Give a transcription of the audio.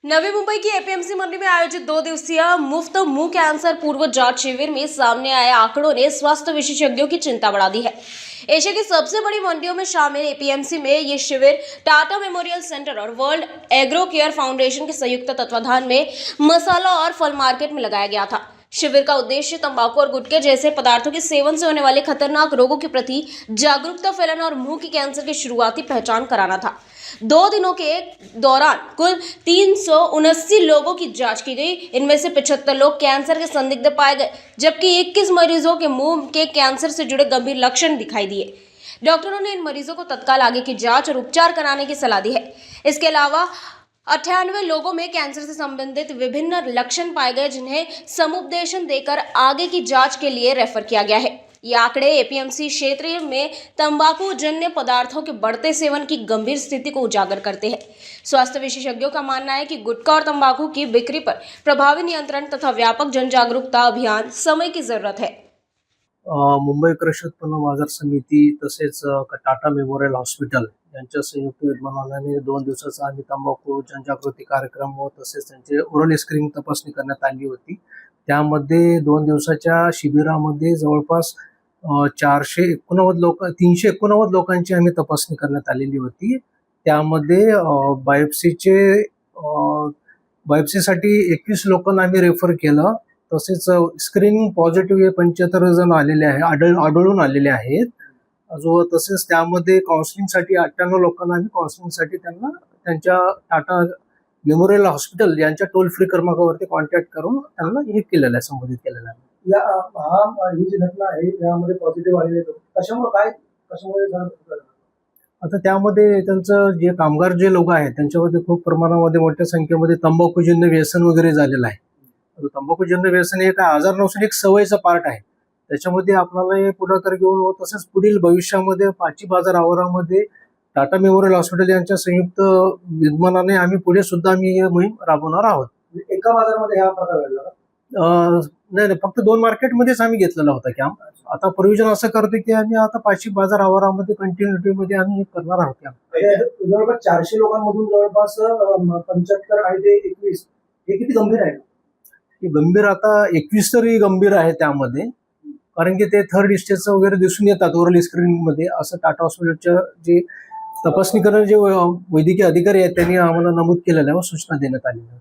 नवी मुंबई की एपीएमसी मंडी में आयोजित 2 दिवसीय मुफ्त मुंह कैंसर पूर्व जांच शिविर में सामने आए आंकड़ों ने स्वास्थ्य विशेषज्ञों की चिंता बढ़ा दी है। एशिया की सबसे बड़ी मंडियों में शामिल एपीएमसी में ये शिविर टाटा मेमोरियल सेंटर और वर्ल्ड एग्रो केयर फाउंडेशन के संयुक्त तत्वाधान में मसाला और फल मार्केट में लगाया गया था। शिविर का उद्देश्य तंबाकू और गुटखे जैसे पदार्थों के सेवन से होने वाले खतरनाक रोगों के प्रति जागरूकता फैलाना और मुंह की कैंसर की शुरुआती पहचान कराना था। 2 दिनों के दौरान कुल 379 लोगों की जांच की गई। इनमें से 75 लोग कैंसर के संदिग्ध पाए गए, जबकि 21 मरीजों के मुंह के कैंसर से जुड़े गंभीर लक्षण दिखाई दिए। डॉक्टरों ने इन मरीजों को तत्काल आगे की जांच और उपचार कराने की सलाह दी है। इसके अलावा 98 लोगों में कैंसर से संबंधित विभिन्न लक्षण पाए गए, जिन्हें समुपदेशन देकर आगे की जांच के लिए रेफर किया गया है। ये आंकड़े एपीएमसी क्षेत्र में तंबाकू जन्य पदार्थों के बढ़ते सेवन की गंभीर स्थिति को उजागर करते हैं। स्वास्थ्य विशेषज्ञों का मानना है कि गुटखा और तंबाकू की बिक्री पर प्रभावी नियंत्रण तथा व्यापक जन जागरूकता अभियान समय की जरूरत है। मुंबई कृषी उत्पन्न बाजार समिती तसेच टाटा मेमोरियल हॉस्पिटल यांच्या संयुक्त विद्यमानाने 2 दिवसाचा आम्ही तंबाखू जनजागृती कार्यक्रम व तसेच त्यांचे ओरल स्क्रीनिंग तपासणी करण्यात आली होती। त्यामध्ये 2 दिवसाच्या शिबिरामध्ये जवळपास 489 लोक 389 लोकांची आम्ही तपासणी करण्यात आलेली होती। त्यामध्ये बायोप्सीसाठी 21 लोकांना आम्ही रेफर केलं। तसेच स्क्रीनिंग पॉझिटिव्ह हे 75 जण आलेले आहे आढळून आलेले आहेत। तसेच त्यामध्ये काउन्सिलिंगसाठी 98 लोकांना आम्ही काउन्सिलिंगसाठी त्यांना त्यांच्या टाटा मेमोरियल हॉस्पिटल यांच्या टोल फ्री क्रमांकावरती कॉन्टॅक्ट करून त्यांना हे केलेलं आहे, संबोधित केलेलं आहे। ही जी घटना आहे यामध्ये पॉझिटिव्ह आलेले लोक कशामुळे झालं? आता त्यामध्ये त्यांचं जे कामगार जे लोक आहेत त्यांच्यामध्ये खूप प्रमाणामध्ये मोठ्या संख्येमध्ये तंबाखूजन्य व्यसन वगैरे झालेलं आहे। तंबाखूजन्य व्यसन हे काय आजार नसून एक सवयीचा पार्ट आहे। त्याच्यामध्ये आपल्याला हे पुढाकार घेऊन तसंच पुढील भविष्यामध्ये पाची बाजार आवारामध्ये टाटा मेमोरियल हॉस्पिटल यांच्या संयुक्त विद्यमानाने आम्ही पुढे सुद्धा आम्ही ही मोहीम राबवणार आहोत। एका बाजारामध्ये हा प्रकार घडला? नाही, फक्त 2 मार्केटमध्येच आम्ही घेतलेला होता कॅम्प। आता प्रोव्हिजन असं करतो की आम्ही आता पाची बाजार आवारामध्ये कंटिन्युटीमध्ये आम्ही करणार आहोत कॅम्प। जवळपास 400 लोकांमधून जवळपास 75 आणि ते 21 हे किती गंभीर आहे? गंभीर आता 21 तरी गंभीर आहे त्यामध्ये, कारण की ते थर्ड स्टेजचं वगैरे दिसून येतात ओरल स्क्रीनिंग मध्ये, असं टाटा हॉस्पिटलच्या जे तपासणी करणारे जे वैद्यकीय अधिकारी आहेत त्यांनी आम्हाला नमूद केलेलं आहे व सूचना देण्यात आलेल्या आहेत।